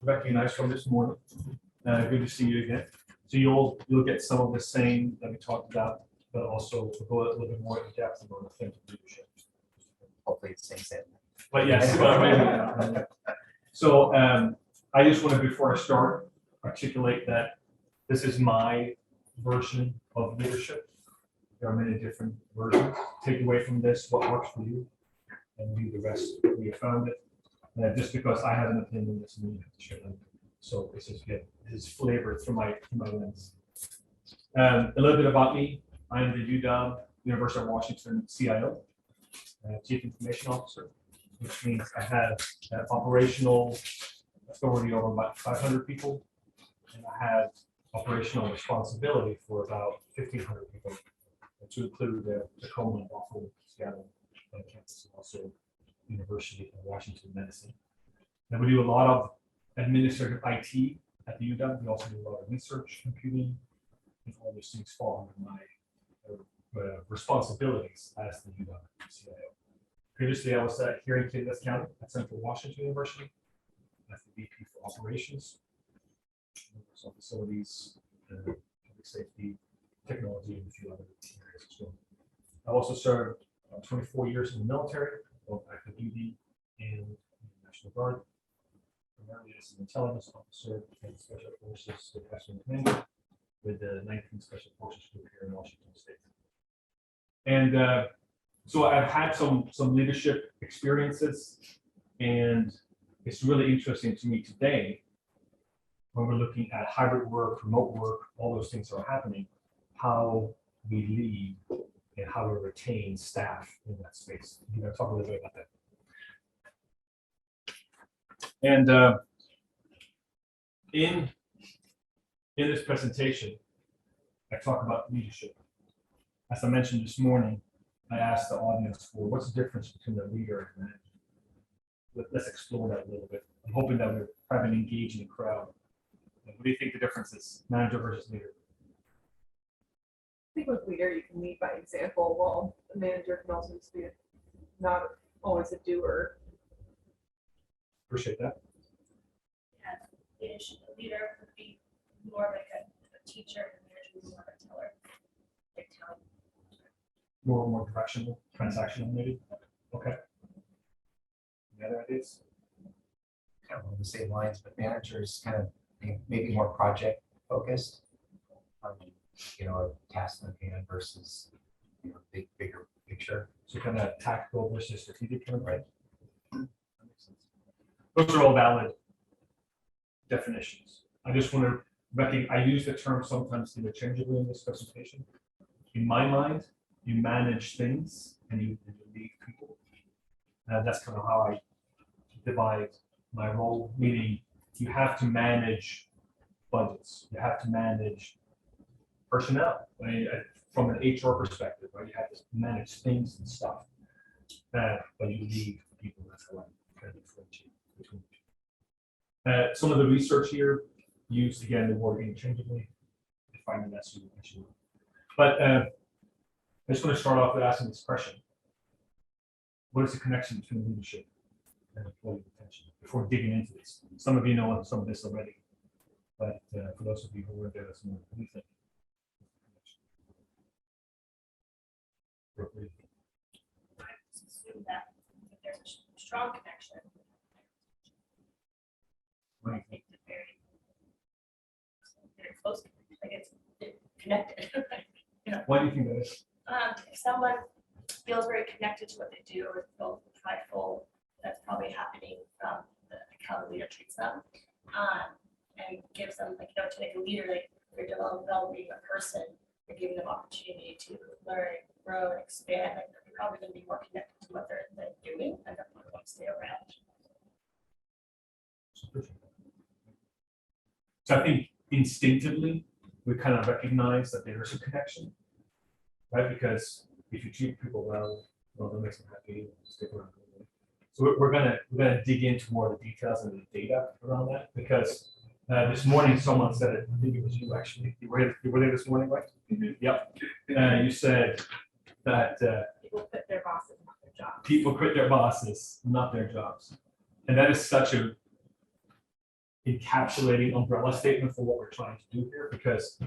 recognize from this morning. Good to see you again. So you'll get some of the same that we talked about, but also we'll go a little bit more in depth about authentic leadership. Hopefully it's the same. But yes, so I just want to, before I start, articulate that this is my version of leadership. There are many different versions. Take away from this what works for you, and leave the rest where you found it. Just because I have an opinion doesn't mean you have to share them. So this is good. This is flavored through my lens. A little bit about me. I am the UW University of Washington CIO, Chief Information Officer, which means I have operational authority over about 500 people, and I have operational responsibility for about 1,500 people, to include the Tacoma and Buffalo, Seattle campus, and also University of Washington Medicine. And we do a lot of administrative IT at the UW. We also do a lot of research, computing, and all those things fall under my responsibilities as the UW CIO. Previously, I was here in Kittitas County at Central Washington University as the VP for Operations, so facilities, public safety, technology, and a few other areas as well. I also served 24 years in the military, both active duty and National Guard, primarily as an intelligence officer and special forces detachment commander with the 19th Special Forces Group here in Washington State. And so I've had some leadership experiences, and it's really interesting to me today when we're looking at hybrid work, remote work, all those things are happening, how we lead and how we retain staff in that space. I'm going to talk a little bit about that. And in this presentation, I talk about leadership. As I mentioned this morning, I asked the audience for what's the difference between a leader and a manager. Let's explore that a little bit. I'm hoping that we're having an engaging crowd. What do you think the difference is, manager versus leader? I think with leader, you can lead by example, while the manager can also just be not always a doer. Appreciate that. Yeah, a leader would be more like a teacher, and the manager would be more of a teller. Like telling. More directional, transactional, maybe. Okay. Any other ideas? Kind of along the same lines, but managers kind of maybe more project focused. A task in hand versus bigger picture. So kind of tactical versus strategic, kind of, right? That makes sense. Those are all valid definitions. I just want to recognize, I use the term sometimes interchangeably in this presentation. In my mind, you manage things and you lead people. That's kind of how I divide my role, meaning you have to manage budgets, you have to manage personnel. I mean, from an HR perspective, right? You have to manage things and stuff, but you lead people. That's how I kind of differentiate between the two. Some of the research here used again the word interchangeably, defining that as you will. But I just want to start off with asking this question: what is the connection between leadership and employee retention? Before digging into this, some of you know some of this already, but for those of you who were there this morning, what do you think? I assume that if there's a strong connection, I think that very close, like it's connected. Why do you think that is? If someone feels very connected to what they do or feels prideful, that's probably happening from how the leader treats them, and gives them, to make a leader, like they're developing a person, they're giving them opportunity to learn, grow, and expand. Like they're probably going to be more connected to what they're doing, and they're going to stay around. So I think instinctively we kind of recognize that there is a connection, right? Because if you treat people well, that makes them happy, stick around. So we're gonna dig into more of the details and the data around that, because this morning someone said it. I think it was you actually. You were there this morning, right? Mm-hmm. Yep. You said that People quit their bosses, not their jobs. People quit their bosses, not their jobs, and that is such a encapsulating umbrella statement for what we're trying to do here, because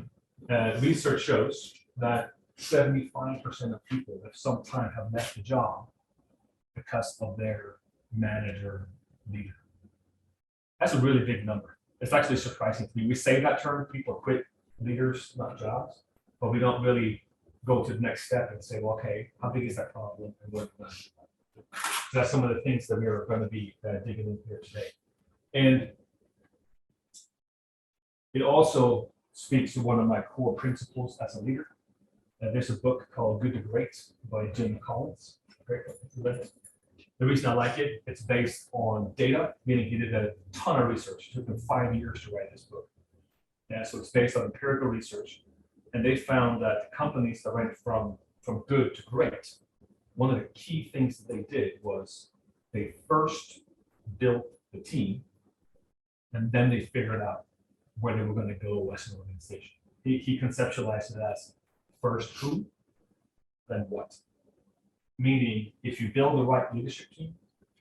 research shows that 75% of people at some time have left the job because of their manager leader. That's a really big number. It's actually surprising to me. We say that term, people quit leaders, not jobs, but we don't really go to the next step and say, well, okay, how big is that problem and what are we going to do about it? So that's some of the things that we're going to be digging into here today. And it also speaks to one of my core principles as a leader. There's a book called Good to Great by Jim Collins. Great book. The reason I like it, it's based on data, meaning he did a ton of research. It took him 5 years to write this book. So it's based on empirical research. And they found that companies that went from good to great, one of the key things that they did was they first built the team, and then they figured out where they were going to go as an organization. He conceptualized it as first who, then what. Meaning, if you build the right leadership team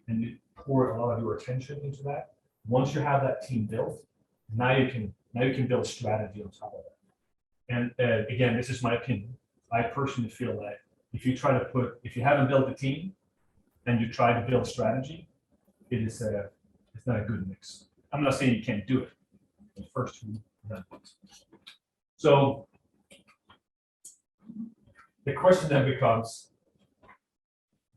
and you pour a lot of your attention into that, once you have that team built, now you can build strategy on top of that. And again, this is my opinion. I personally feel that if you haven't built a team and you try to build strategy, it's not a good mix. I'm not saying you can't do it. The first who, then what. So the question then becomes,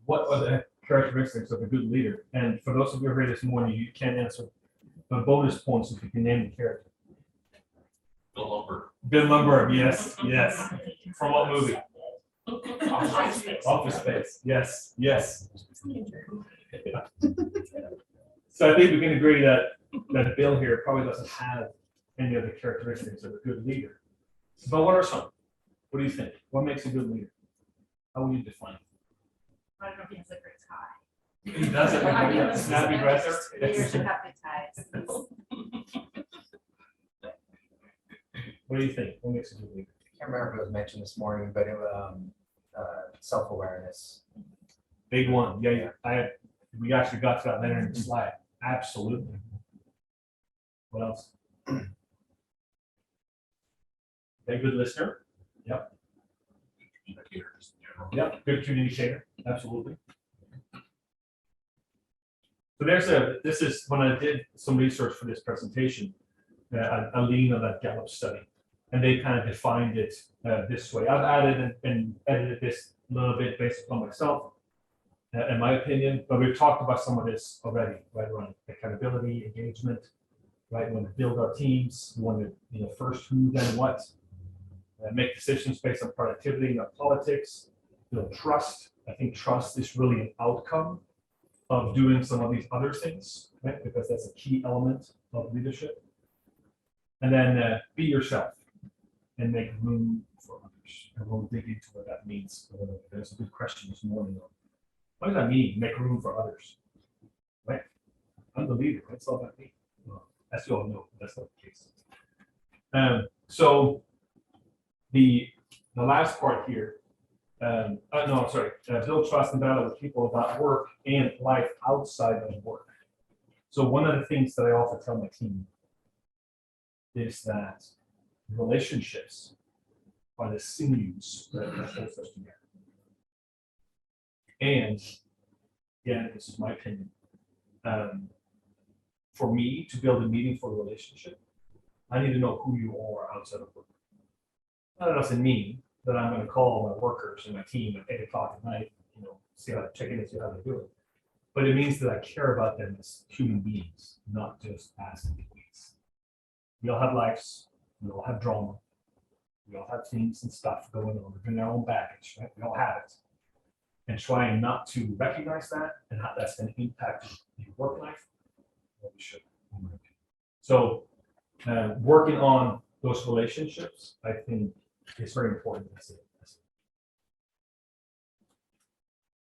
what are the characteristics of a good leader? And for those of you who are here this morning, you can't answer, but bonus points if you can name the character. Bill Lumber. Bill Lumber, yes. From what movie? Office Space. Yes. So I think we can agree that Bill here probably doesn't have any of the characteristics of a good leader. But what are some? What do you think? What makes a good leader? How would you define it? I don't know if he has a great tie. He doesn't have a snappy dresser. Leaders should have good ties. What do you think? What makes a good leader? I can't remember if it was mentioned this morning, but it was self-awareness. Big one. Yeah. We actually got to that later in the slide. Absolutely. What else? A good listener. Yep. Communicators in general. Yep. Good communicator. Absolutely. So this is when I did some research for this presentation, I leaned on that Gallup study, and they kind of defined it this way. I've added and edited this a little bit based upon myself, in my opinion, but we've talked about some of this already, right around accountability, engagement, right? We want to build our teams, we want to, first who, then what, make decisions based on productivity, not politics, build trust. I think trust is really an outcome of doing some of these other things, right? Because that's a key element of leadership. And then be yourself and make room for others. And we'll dig into what that means. There's a good question this morning. What does that mean, make room for others? Right? I'm the leader. That's all about me. Well, as you all know, that's not the case. So the last part here, build trust and dialogue with people about work and life outside of work. So one of the things that I often tell my team is that relationships are the sinews that holds us together. And again, this is my opinion. For me to build a meaningful relationship, I need to know who you are outside of work. That doesn't mean that I'm going to call my workers and my team at 8 o'clock at night, see how check in and see how they do it. But it means that I care about them as human beings, not just as employees. We all have lives, we all have drama, we all have things and stuff going on. We bring our own baggage, right? We all have it. And trying not to recognize that and how that's going to impact your work life, well, we should. So working on those relationships, I think, is very important.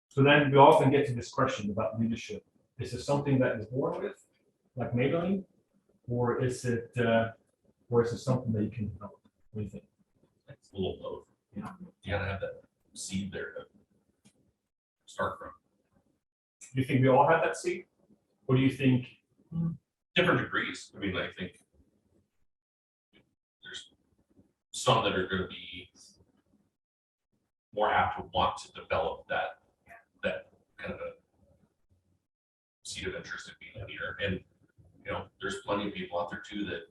So then we often get to this question about leadership. Is it something that is born with, like Maybelline, or is it something that you can develop? What do you think? It's a little of both. You gotta have that seed there to start from. Do you think we all have that seed, or do you think? different degrees. I mean, I think there's some that are going to be more apt to want to develop that kind of a seed of interest in being a leader. And, you know, there's plenty of people out there too that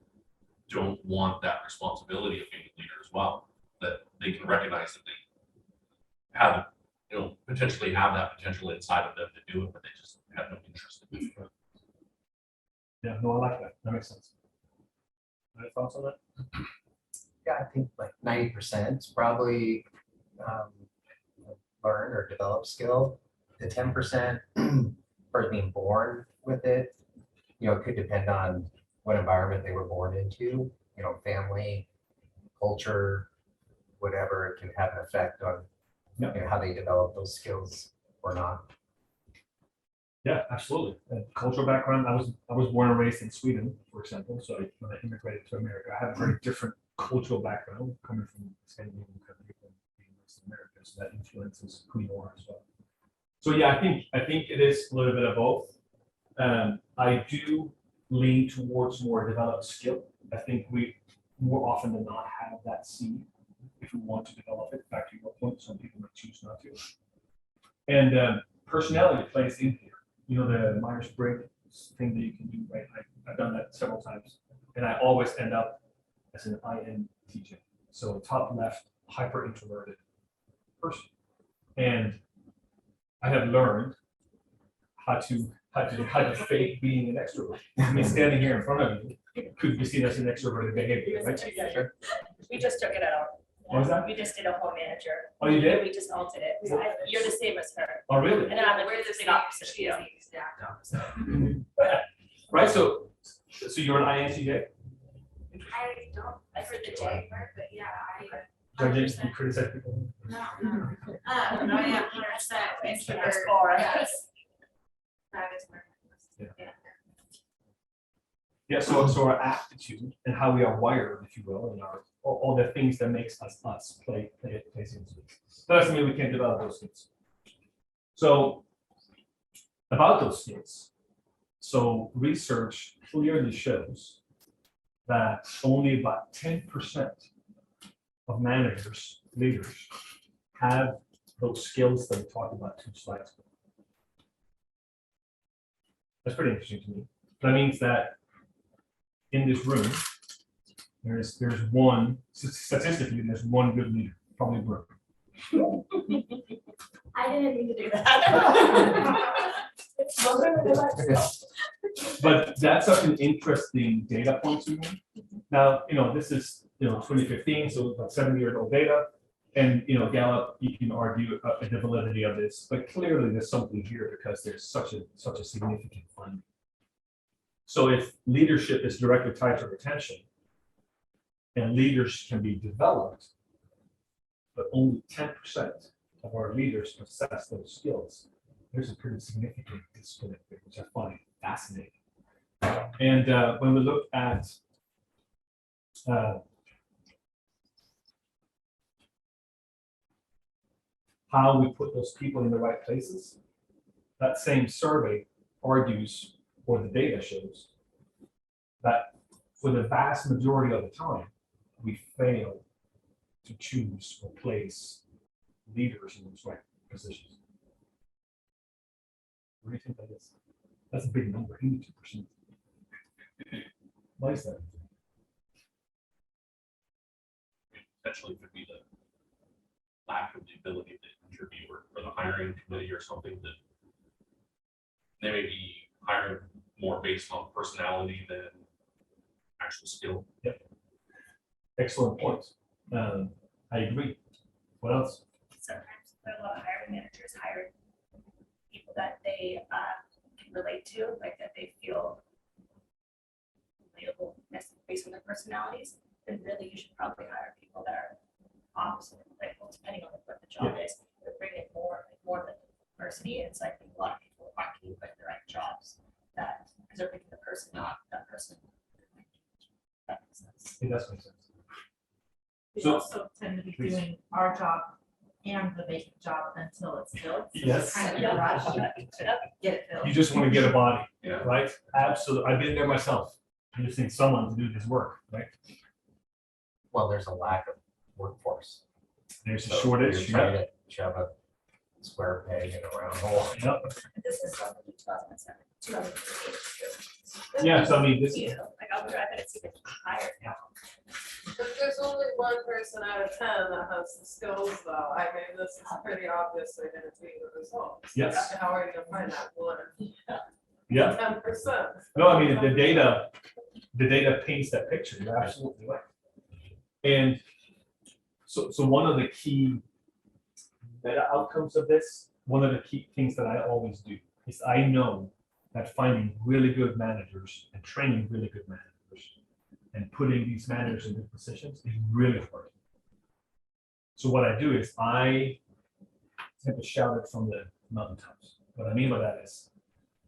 don't want that responsibility of being a leader as well, that they can recognize that they have, you know, potentially have that potential inside of them to do it, but they just have no interest in it. Yeah, no, I like that. That makes sense. Any thoughts on that? Yeah, I think like 90% is probably learn or develop skill. The 10% for being born with it, you know, it could depend on what environment they were born into, you know, family, culture, whatever, it can have an effect on Yeah. you know, how they develop those skills or not. Yeah, absolutely. And cultural background, I was born and raised in Sweden, for example. So when I immigrated to America, I have a very different cultural background coming from Scandinavian country and being raised in America. So that influences who you are as well. So yeah, I think it is a little bit of both. I do lean towards more developed skill. I think we more often than not have that seed if we want to develop it. Back to your point, some people might choose not to. And personality plays in here. You know, the Myers-Briggs thing that you can do, right? I've done that several times. And I always end up as an INTJ. So top left, hyper introverted person. And I have learned how to fake being an extrovert. I mean, standing here in front of you could be seen as an extroverted behavior, right? We just took it out. What was that? We just did a home manager. Oh, you did? We just altered it. You're the same as her. Oh, really? And then I'm We're the the same same, opposite. she is the exact opposite. Right, so you're an INTJ? I don't, I heard the J word, but yeah, Judging, you criticize people? no, no. I am 100% introvert, Or- yes. That is my. Yeah. Yeah, so our aptitude and how we are wired, if you will, and our all the things that makes us plays into it. That doesn't mean we can't develop those skills. So about those skills, so research clearly shows that only about 10% of managers, leaders, have those skills that we talked about 2 slides ago. That's pretty interesting to me. That means that in this room, there's one, statistically, there's one good leader, probably Brooke. I didn't mean to do that. But that's such an interesting data point to me. Now, you know, this is, 2015, so about 7-year-old data. And, Gallup, you can argue the validity of this, but clearly there's something here because there's such a significant finding. So if leadership is directly tied to retention, and leaders can be developed, but only 10% of our leaders possess those skills, there's a pretty significant disconnect there, which I find fascinating. And when we look at how we put those people in the right places, that same survey argues, or the data shows, that for the vast majority of the time, we fail to choose or place leaders in those right positions. What do you think that is? That's a big number, 82%. Why is that? Potentially could be the lack of the ability to interview or the hiring committee or something that they may be hiring more based on personality than actual skill. Yep. Excellent point. I agree. What else? Sometimes a lot of hiring managers hire people that they can relate to, like that they feel relatable based on their personalities. And really, you should probably hire people that are opposite, like, well, depending on what the job is, to bring in more of the diversity. And so I think a lot of people aren't getting put in the right jobs that because they're picking the person, not that person. That makes sense. It does make sense. We So- also tend to be Please. doing our job and the vacant job until it's filled. So Yes. it's kind of a rush to get it filled. You just want to get a body, Yeah. right? Absolutely. I've been there myself. You just need someone to do this work, right? Well, there's a lack of workforce. There's a So shortage. You're trying to shove a square peg in a round hole. Yep. This is from 2007, 2008. Yeah, so I mean, this, You know, like, I bet it's even higher now. But there's only one person out of 10 that has the skills though. I mean, this is pretty obviously gonna be the result. Yes. How are you gonna find that one? yeah. 10%. No, I mean, the data paints that picture. You're absolutely right. And so one of the key meta outcomes of this, one of the key things that I always do is I know that finding really good managers and training really good managers and putting these managers in good positions is really hard. So what I do is I tend to shout it from the mountaintops. What I mean by that is,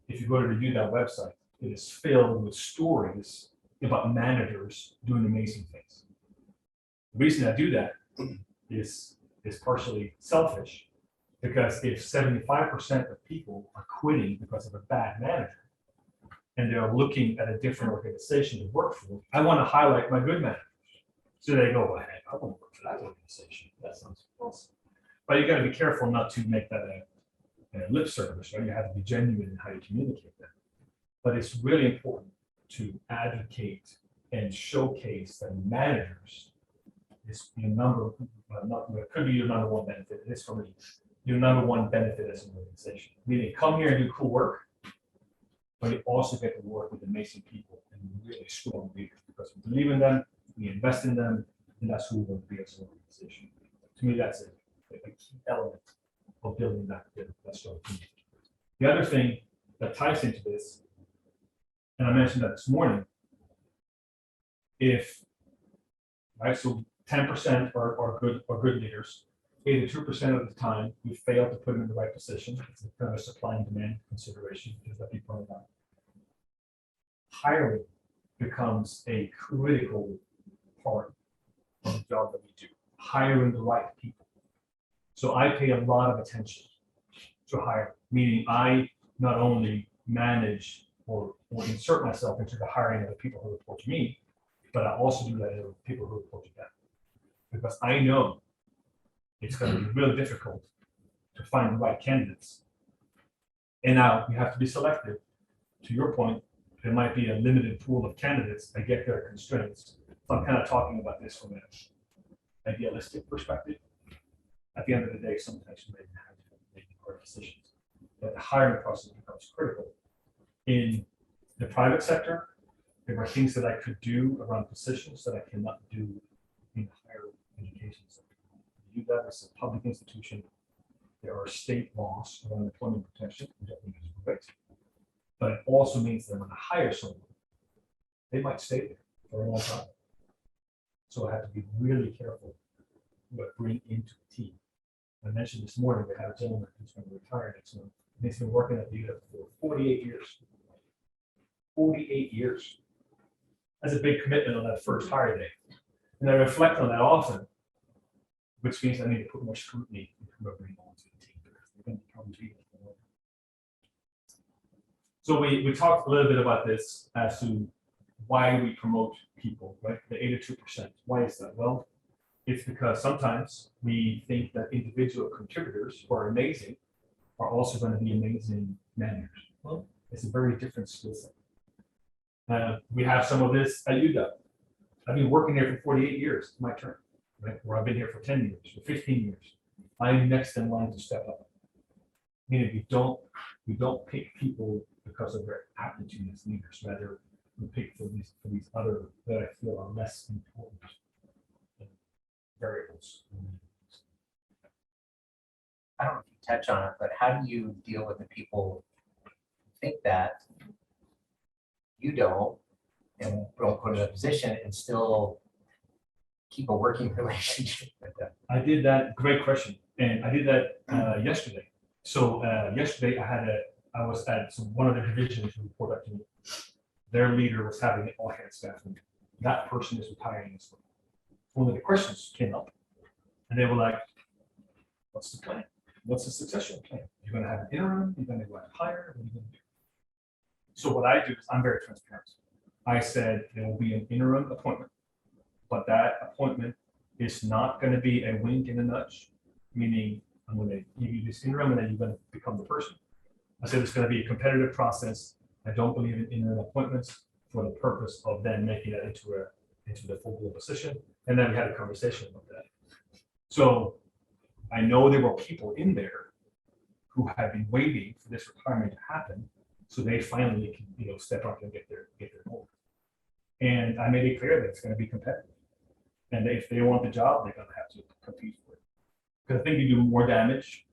if you go to review that website, it is filled with stories about managers doing amazing things. The reason I do that is partially selfish, because if 75% of people are quitting because of a bad manager, and they're looking at a different organization to work for, I want to highlight my good managers. So they go, well, hey, I want to work for that organization. That sounds awesome. But you got to be careful not to make that a lip service, right? You have to be genuine in how you communicate that. But it's really important to advocate and showcase that managers is your number, it could be your number one benefit. It is for me, your number one benefit as an organization. Meaning, come here and do cool work, but you also get to work with amazing people and really strong leaders, because we believe in them, we invest in them, and that's who we're going to be as an organization. To me, that's a key element of building that strong team. The other thing that ties into this, and I mentioned that this morning, right, so 10% are good leaders, 82% of the time we fail to put them in the right position. It's a kind of supply and demand consideration, because that be pointed out. Hiring becomes a critical part of the job that we do, hiring the right people. So I pay a lot of attention to hire, meaning I not only manage or insert myself into the hiring of the people who report to me, but I also do that with people who report to them. Because I know it's going to be really difficult to find the right candidates. And now you have to be selective. To your point, there might be a limited pool of candidates. I get their constraints. So I'm kind of talking about this from an idealistic perspective. At the end of the day, sometimes you may have to make hard decisions. But the hiring process becomes critical. In the private sector, there are things that I could do around positions that I cannot do in higher education sector. You do that as a public institution. There are state laws around employment protection, which I think is great. But it also means that when I hire someone, they might stay there for a long time. So I have to be really careful what I bring into the team. I mentioned this morning, we had a gentleman who's going to retire next month. And he's been working at the UW for 48 years. 48 years. That's a big commitment on that first hire day. And I reflect on that often, which means I need to put more scrutiny into who I bring onto the team, because they're going to probably be there. So we talked a little bit about this as to why we promote people, right? The 82%. Why is that? Well, it's because sometimes we think that individual contributors who are amazing are also going to be amazing managers. Well, it's a very different skill set. We have some of this at UW. I've been working here for 48 years. It's my turn, right? Or I've been here for 10 years, or 15 years. I'm next in line to step up. Meaning we don't pick people because of their aptitude as leaders. Rather, we pick for these other that I feel are less important variables. I don't know if you touch on it, but how do you deal with the people who think that you don't and don't put in a position and still keep a working relationship with them? I did that. Great question, and I did that yesterday. So yesterday I was at one of the divisions who reported up to me. Their leader was having an all-hands staff meeting. That person is retiring this week. One of the questions came up, and they were like, What's the plan? What's the succession plan? You're gonna have an interim, you're gonna go out and hire, what are you gonna do? So what I do is I'm very transparent. I said there will be an interim appointment, but that appointment is not gonna be a wink and a nudge, meaning I'm gonna give you this interim and then you're gonna become the person. I said it's gonna be a competitive process. I don't believe in interim appointments for the purpose of then making that into the full-blown position. And then we had a conversation about that. So I know there were people in there who have been waiting for this retirement to happen, so they finally can, step up and get their role. And I made it clear that it's going to be competitive, and if they want the job, they're going to have to compete for it. Because I think you do more damage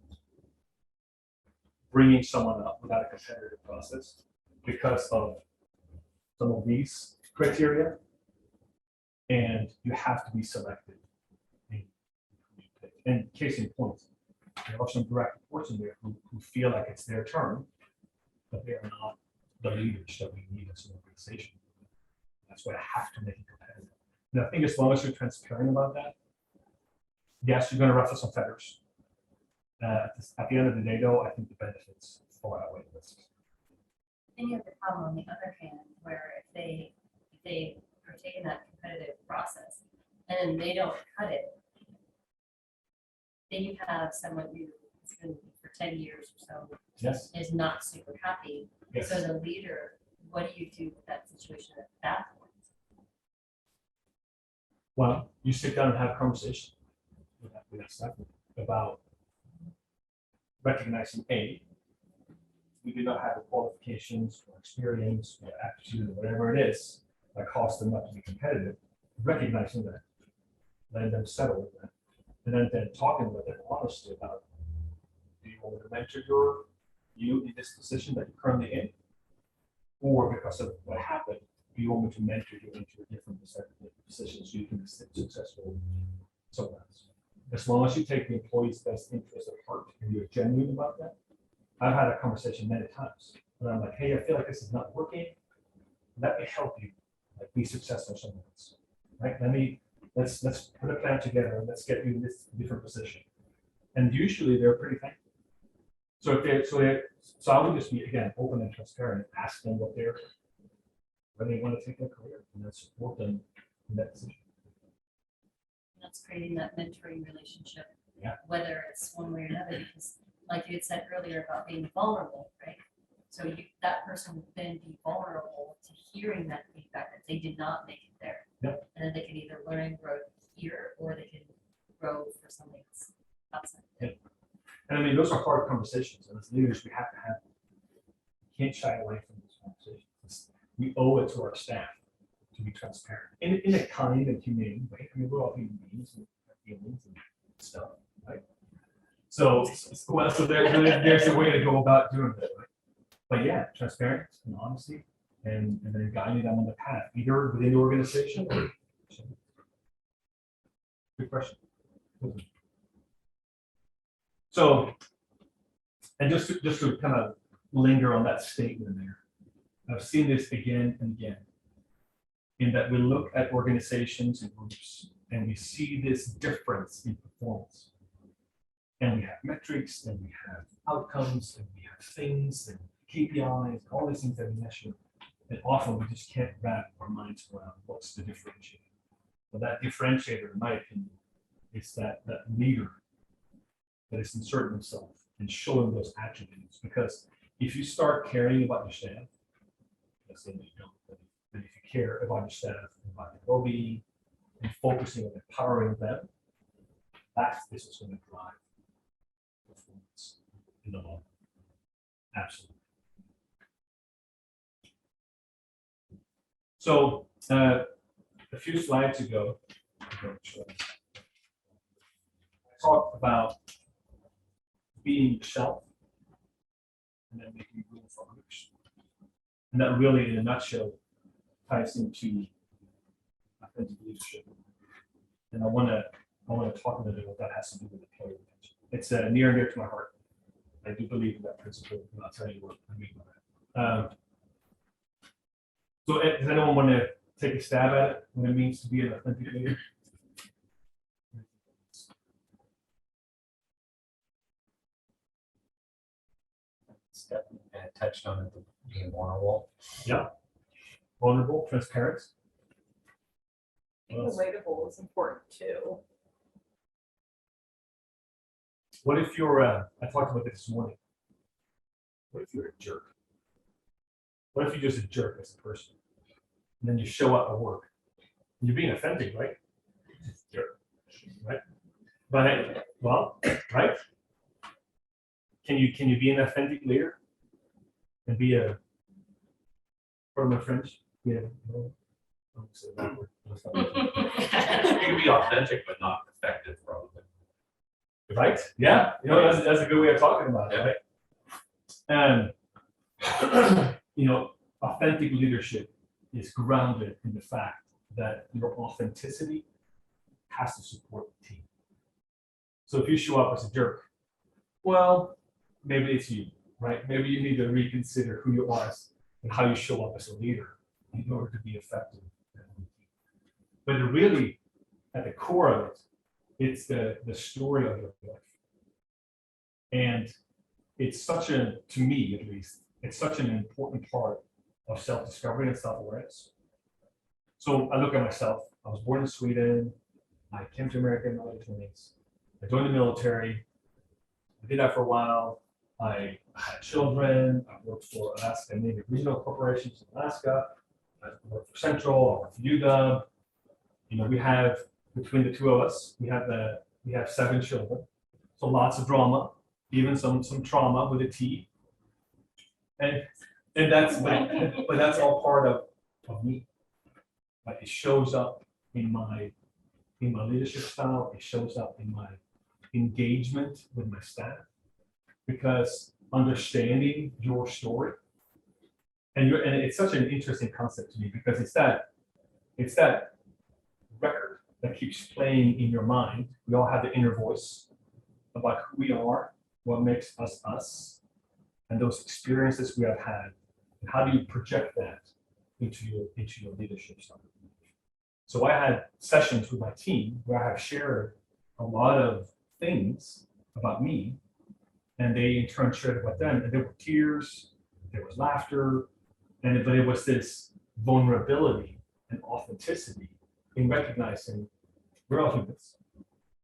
bringing someone up without a competitive process because of some of these criteria, and you have to be selective. And case in point, there are some direct reports in there who feel like it's their turn, but they are not the leaders that we need as an organization. That's why I have to make it competitive. And I think as long as you're transparent about that, yes, you're going to ruffle some feathers. At the end of the day, though, I think the benefits far outweigh the risks. Then you have the problem on the other hand, where if they are taking that competitive process and they don't cut it, then you have someone who's been for 10 years or so Yes. is not super happy. Yes. So the leader, what do you do with that situation at that point? Well, you sit down and have a conversation with that staff about recognizing we do not have the qualifications or experience or aptitude or whatever it is that costs them not to be competitive. Recognizing that, letting them settle with that, and then talking with them honestly about, do you want me to mentor you in this position that you're currently in, or because of what happened, do you want me to mentor you into a different position so you can be successful somewhere else? As long as you take the employee's best interest at heart and you're genuine about that. I've had a conversation many times, and I'm like, hey, I feel like this is not working. Let me help you, like, be successful somewhere else, right? Let's put a plan together and let's get you in this different position. And usually they're pretty thankful. So I would just be, again, open and transparent, ask them where they want to take their career, and then support them in that position. That's creating that mentoring relationship. Yeah. Whether it's one way or another, because like you had said earlier about being vulnerable, right? So that person would then be vulnerable to hearing that feedback that they did not make it there. Yep. And then they can either learn and grow here, or they can grow for something else outside. Yep. And I mean, those are hard conversations, and as leaders, we have to have them. We can't shy away from these conversations. We owe it to our staff to be transparent in a kind and humane way. I mean, we're all human beings and have feelings and stuff, right? So there's a way to go about doing that, right? But yeah, transparent and honesty, and then guiding them on the path, either within the organization or. Good question. So, and just to kind of linger on that statement there, I've seen this again and again, in that we look at organizations and groups and we see this difference in performance. And we have metrics and we have outcomes and we have things and KPIs, all these things that we measure. And often we just can't wrap our minds around what's the differentiator. But that differentiator, in my opinion, is that leader that is inserting himself and showing those attributes. Because if you start caring about your staff, let's say you don't, but if you care about your staff, about their well-being, and focusing on empowering them, this is going to drive performance in the long run. Absolutely. So a few slides ago, I talked about being yourself and then making room for others. And that really, in a nutshell, ties into authentic leadership. And I want to talk a little bit what that has to do with employee retention. It's near and dear to my heart. I do believe in that principle, and I'll tell you what I mean by that. So does anyone want to take a stab at it, what it means to be an authentic leader? had touched on it, being vulnerable. Vulnerable, transparent. Being relatable is important too. What if you're, I talked about this morning. What if you're a jerk? What if you're just a jerk as a person? And then you show up at work. You're being authentic, right? Jerk, right? But, well, right? Can you be an authentic leader? And be a, pardon my French? Yeah. No, I won't say that word. That's not what You can be authentic, but not effective, probably. Right? Yeah, you know, that's a good way of talking about it, right? And, you know, authentic leadership is grounded in the fact that your authenticity has to support the team. So if you show up as a jerk, well, maybe it's you, right? Maybe you need to reconsider who you are and how you show up as a leader in order to be effective. But really, at the core of it, it's the story of your life. And it's such a, to me at least, it's such an important part of self-discovery and self-awareness. So I look at myself, I was born in Sweden, I came to America in my early 20s, I joined the military, I did that for a while, I had children, I worked for Alaska Native Regional Corporations in Alaska, I worked for Central, I worked for UW. You know, we have, between the two of us, we have 7 children. So lots of drama, even some trauma with a T. And that's, but that's all part of me. Like it shows up in my leadership style, it shows up in my engagement with my staff. Because understanding your story, and it's such an interesting concept to me because it's that record that keeps playing in your mind. We all have the inner voice about who we are, what makes us us, and those experiences we have had, and how do you project that into your leadership style. So I had sessions with my team where I have shared a lot of things about me, and they in turn shared about them, and there were tears, there was laughter, but it was this vulnerability and authenticity in recognizing we're all humans,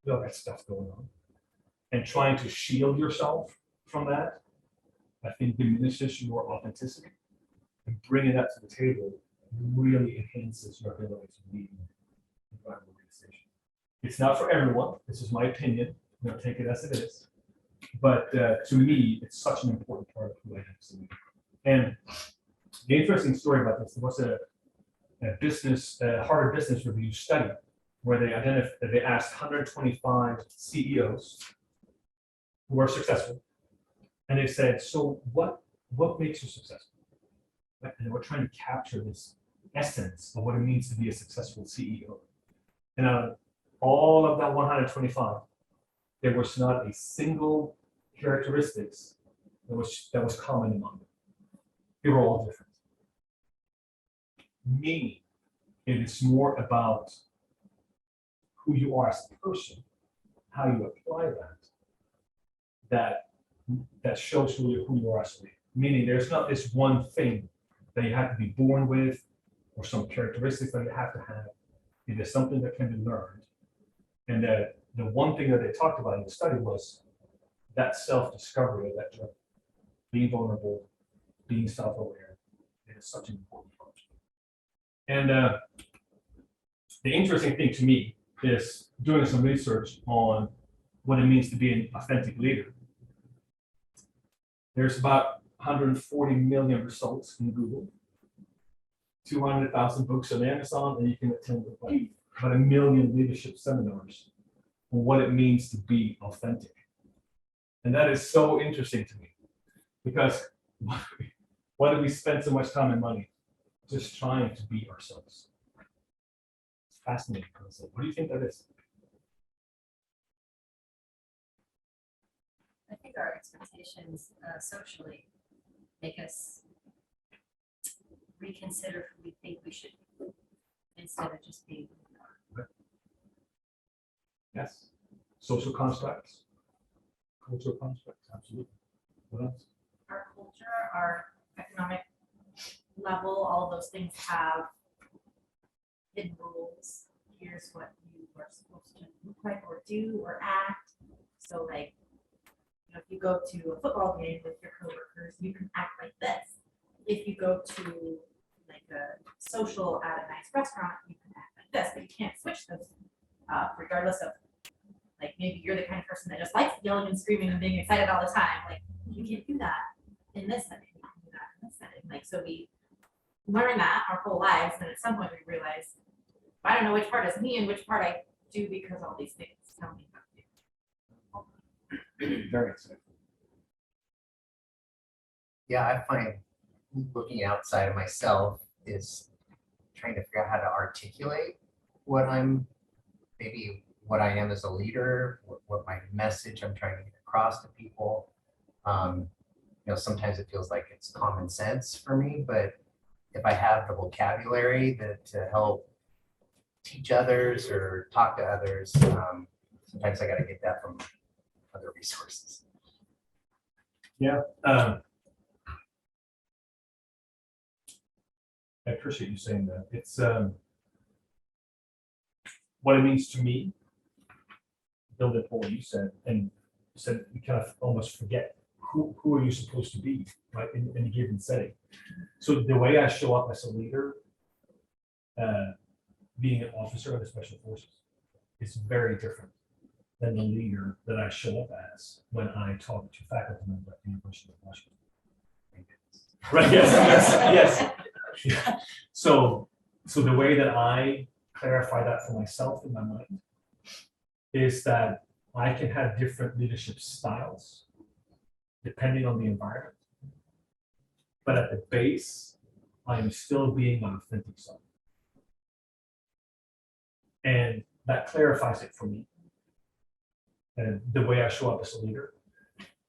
we all got stuff going on, and trying to shield yourself from that, I think diminishes your authenticity, and bringing that to the table really enhances your ability to lead and drive an organization. It's not for everyone. This is my opinion. I'm going to take it as it is. But to me, it's such an important part of who I am. And the interesting story about this was a Harvard Business Review study where they asked 125 CEOs who are successful, and they said, "So what makes you successful?" And they were trying to capture this essence of what it means to be a successful CEO. And out of all of that 125, there was not a single characteristics that was common among them. They were all different. Meaning, it is more about who you are as a person, how you apply that shows who you are as a leader. Meaning, there's not this one thing that you have to be born with or some characteristics that you have to have. It is something that can be learned. And that the one thing that they talked about in the study was that self-discovery of that journey, being vulnerable, being self-aware. It is such an important part. And the interesting thing to me is doing some research on what it means to be an authentic leader. There's about 140 million results in Google, 200,000 books on Amazon, and you can attend about 1 million leadership seminars on what it means to be authentic. And that is so interesting to me because why do we spend so much time and money just trying to be ourselves? It's fascinating concept. What do you think that is? I think our expectations socially make us reconsider who we think we should be instead of just being who we are. Yes. Social constructs. Cultural constructs, absolutely. What else? our culture, our economic level, all of those things have hidden rules. Here's what you are supposed to look like or do or act. So like, you know, if you go to a football game with your coworkers, you can act like this. If you go to like a social at a nice restaurant, you can act like this, but you can't switch those regardless of, like, maybe you're the kind of person that just likes yelling and screaming and being excited all the time. Like, you can't do that in this setting. You can do that in this setting. Like, so we learn that our whole lives, and at some point we realize, I don't know which part is me and which part I do because all these things tell me what to do. Very exciting. Yeah, I find looking outside of myself is trying to figure out how to articulate what I'm, maybe what I am as a leader, what my message I'm trying to get across to people. You know, sometimes it feels like it's common sense for me, but if I have the vocabulary that to help teach others or talk to others, sometimes I got to get that from other resources. Yeah. I appreciate you saying that. It's what it means to me, build it for what you said, and you said you kind of almost forget who are you supposed to be, right, in a given setting. So the way I show up as a leader, being an officer of the Special Forces, is very different than the leader that I show up as when I talk to faculty members at the University of Washington. Right, yes. Yeah. So the way that I clarify that for myself in my mind is that I can have different leadership styles depending on the environment. But at the base, I am still being my authentic self. And that clarifies it for me. And the way I show up as a leader.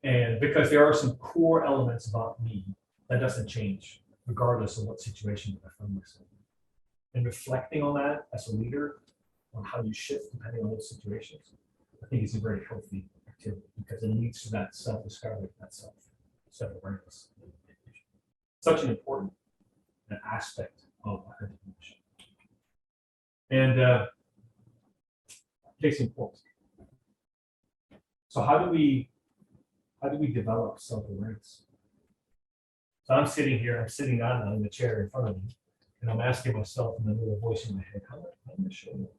And because there are some core elements about me that doesn't change, regardless of what situation I find myself in. And reflecting on that as a leader, on how you shift depending on those situations, I think is a very healthy activity because it leads to that self-discovery, that self-awareness. Such an important aspect of authentic leadership. And case in point. So how do we develop self-awareness? So I'm sitting here, I'm sitting down in the chair in front of me, and I'm asking myself in the little voice in my head, how am I showing up?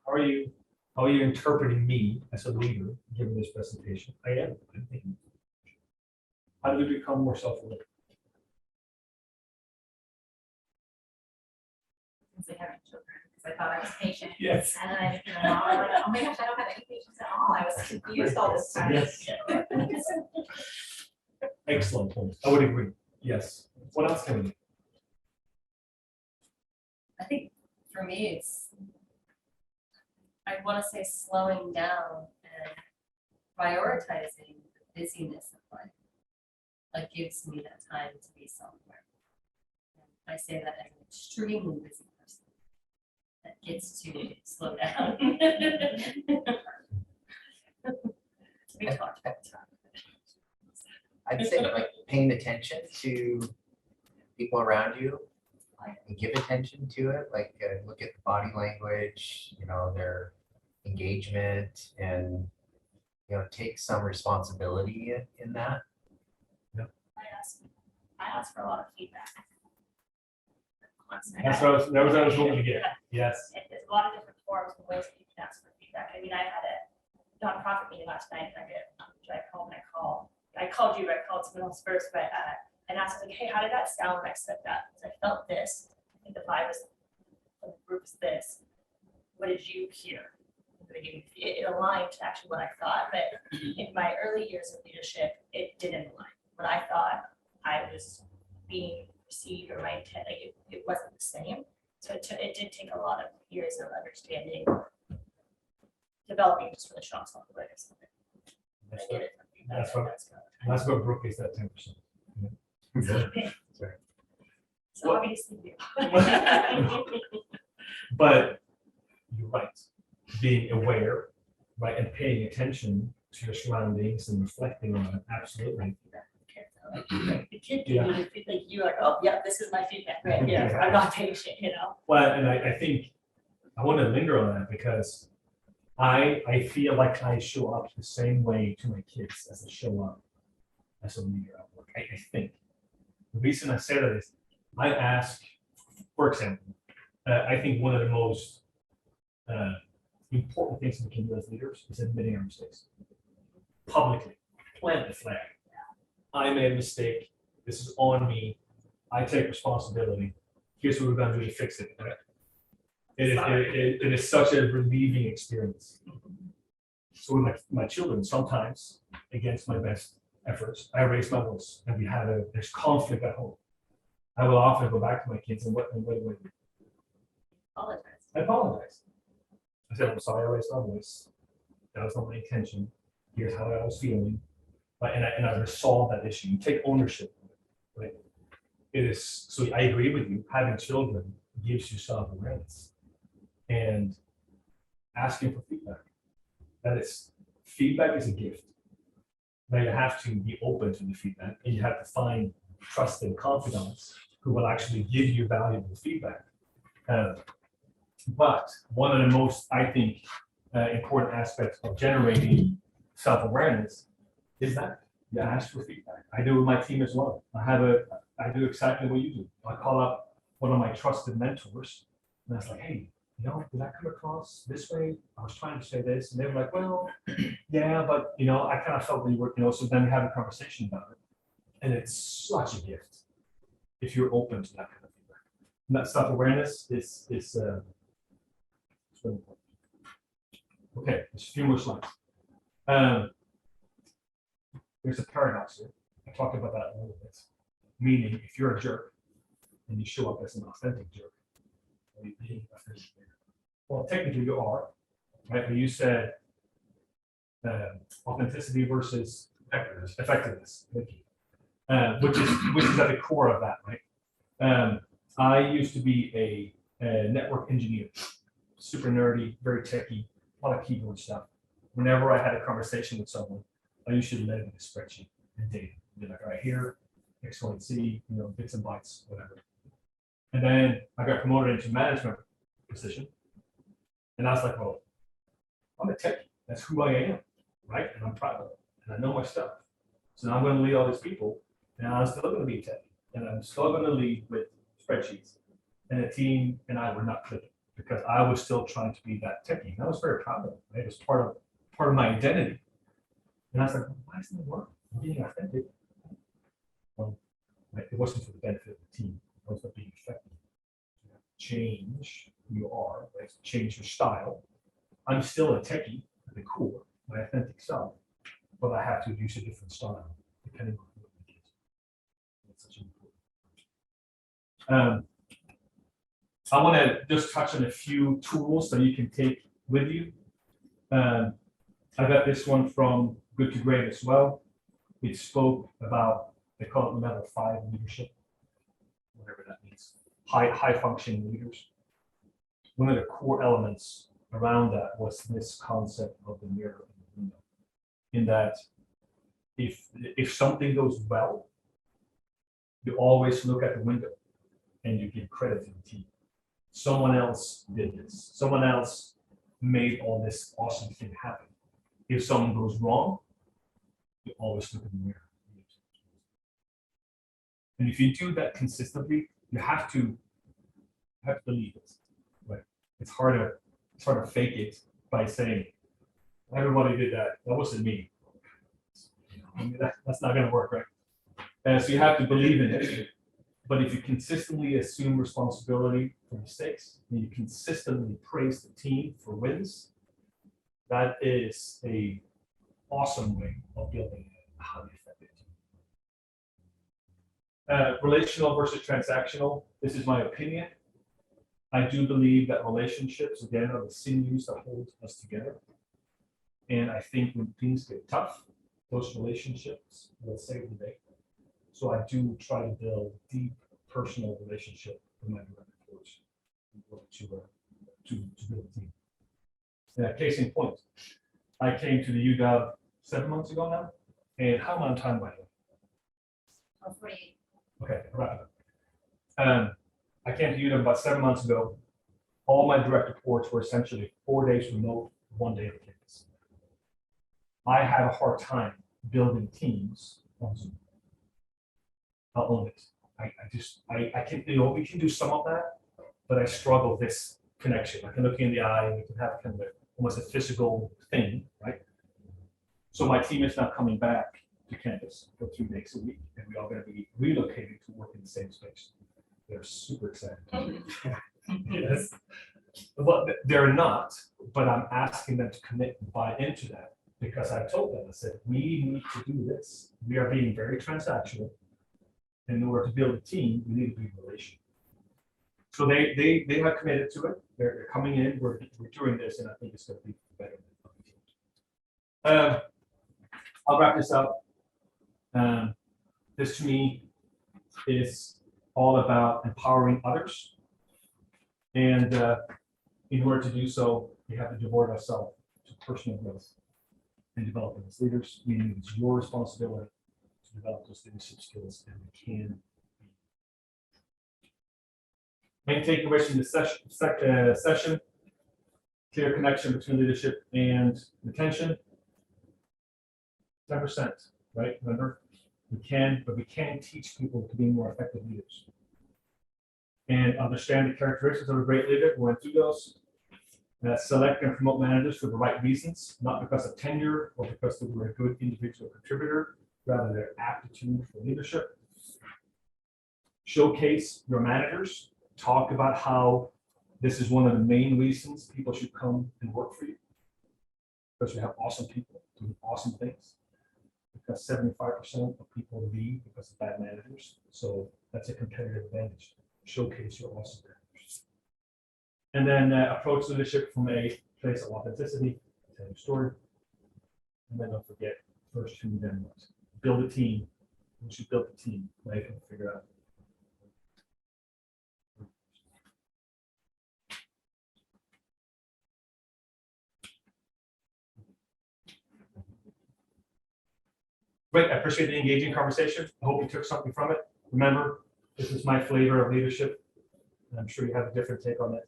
How are you interpreting me as a leader given this presentation? I'm thinking. How do we become more self-aware? Since I having children, because I thought I was patient. Yes. And then I became a mom, and I'm like, oh my gosh, I don't have any patience at all. I was confused all this time. Yes. Excellent point. I would agree. Yes. What else can we do? I think for me, it's, I want to say slowing down and prioritizing the busyness of life. That gives me that time to be self-aware. And I say that as an extremely busy person that gets to slow down. We talked about time. I'd say like paying attention to people around you and give attention to it, like look at the body language, you know, their engagement, and you know, take some responsibility in that. I ask for a lot of feedback. Constantly. That was what I was hoping to get. Yes. There's a lot of different forms and ways that you can ask for feedback. I mean, I had a nonprofit meeting last night, and I did drive home, and I called you, but I called someone else first, but and asked, like, hey, how did that sound when I said that? Because I felt this. I think the vibe was, the group is this. What did you hear? It aligned to actually what I thought, but in my early years of leadership, it didn't align. What I thought I was being perceived, or my intent, like it wasn't the same. So it did take a lot of years of understanding, developing just really strong self-awareness. That's what Brooke is, that 10%. So obviously, But you're right. Being aware, right, and paying attention to your surroundings and reflecting on it, absolutely. Like, the kid giving you feedback, you're like, oh, yeah, this is my feedback right here. I'm not patient, you know? Well, and I think I want to linger on that because I feel like I show up the same way to my kids as I show up as a leader at work. I think the reason I say that is I ask, for example, I think one of the most important things we can do as leaders is admitting our mistakes publicly. Plant the flag. I made a mistake. This is on me. I take responsibility. Here's what we're going to do to fix it. Right? It is such a relieving experience. So with my children, sometimes against my best efforts, I raise my voice and there's conflict at home. I will often go back to my kids and wait. Apologize. I apologize. I said, I'm sorry I raised my voice. That was not my intention. Here's how I was feeling. And I resolved that issue. You take ownership of it, right? It is, so I agree with you, having children gives you self-awareness and asking for feedback. Feedback is a gift. Now you have to be open to the feedback and you have to find trusted confidants who will actually give you valuable feedback. But one of the most, I think, important aspects of generating self-awareness is that you ask for feedback. I do with my team as well. I do exactly what you do. I call up one of my trusted mentors and I was like, hey, did I come across this way? I was trying to say this. And they were like, well, yeah, but I kind of felt we were, so then we have a conversation about it. And it's such a gift if you're open to that kind of feedback. And that self-awareness is really important. Okay, there's a few more slides. There's a paradox here. I talked about that a little bit. Meaning, if you're a jerk and you show up as an authentic jerk, well, technically you are, right? But you said authenticity versus effectiveness. Thank you. Which is at the core of that, right? I used to be a network engineer, super nerdy, very techie, a lot of keyboard stuff. Whenever I had a conversation with someone, I usually led with a spreadsheet and data. Be like, all right, here, X, Y, and Z, bits and bytes, whatever. And then I got promoted into management position. And I was like, well, I'm a techie. That's who I am, right? And I'm proud of it. And I know my stuff. So now I'm going to lead all these people. And I'm still going to be a techie. And I'm still going to lead with spreadsheets. And the team and I were not clicking because I was still trying to be that techie. And I was very proud of it. Right? It was part of my identity. And I was like, why doesn't it work? I'm being authentic. Well, right? It wasn't for the benefit of the team. It was for being effective. You have to change who you are, right? Change your style. I'm still a techie at the core, my authentic self, but I have to use a different style depending on who it is. That's such an important. I want to just touch on a few tools that you can take with you. I got this one from Good to Great as well. It spoke about, they call it level 5 leadership, whatever that means, high functioning leaders. One of the core elements around that was this concept of the mirror in the window, in that if something goes well, you always look at the window and you give credit to the team. Someone else did this. Someone else made all this awesome thing happen. If something goes wrong, you always look in the mirror. And if you do that consistently, you have to believe it. Right? It's hard to fake it by saying, everybody did that. That wasn't me. That's not going to work, right? So you have to believe in it. But if you consistently assume responsibility for mistakes, and you consistently praise the team for wins, that is an awesome way of building a highly effective team. Relational versus transactional. This is my opinion. I do believe that relationships, again, are the sinews that hold us together. And I think when things get tough, those relationships will save the day. So I do try to build deep personal relationship with my direct reports to build a team. Case in point, I came to the UW 7 months ago now, and how am I on time, by the way? or 48. Okay, right. I came to UW about 7 months ago. All my direct reports were essentially 4 days remote, 1 day on campus. I have a hard time building teams on Zoom. I'll own it. I can, we can do some of that, but I struggle with this connection. I can look you in the eye and we can have kind of almost a physical thing, right? So my team is now coming back to campus for 3 days a week, and we're all going to be relocating to work in the same space. They're super excited. Yes. But they're not, but I'm asking them to commit and buy into that because I told them, I said, we need to do this. We are being very transactional. In order to build a team, we need to be relational. So they have committed to it. They're coming in, we're doing this, and I think it's going to be better. I'll wrap this up. This to me is all about empowering others. And in order to do so, we have to devote ourselves to personal growth and developing as leaders, meaning it's your responsibility to develop those leadership skills, and we can. Main takeaways from this session, clear connection between leadership and retention. 10%, right? Remember, we can, but we can teach people to be more effective leaders. And understand the characteristics of a great leader. We went through those. Select and promote managers for the right reasons, not because of tenure or because they were a good individual contributor, rather their aptitude for leadership. Showcase your managers. Talk about how this is one of the main reasons people should come and work for you. Because you have awesome people doing awesome things. Because 75% of people leave because of bad managers. So that's a competitive advantage. Showcase your awesome managers. And then approach leadership from a place of authenticity, tell your story. And then don't forget, first who, then what. Build a team. Once you build a team, now you can figure out. Great, I appreciate the engaging conversation. I hope you took something from it. Remember, this is my flavor of leadership. And I'm sure you have a different take on it.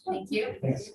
Thank you. Thanks.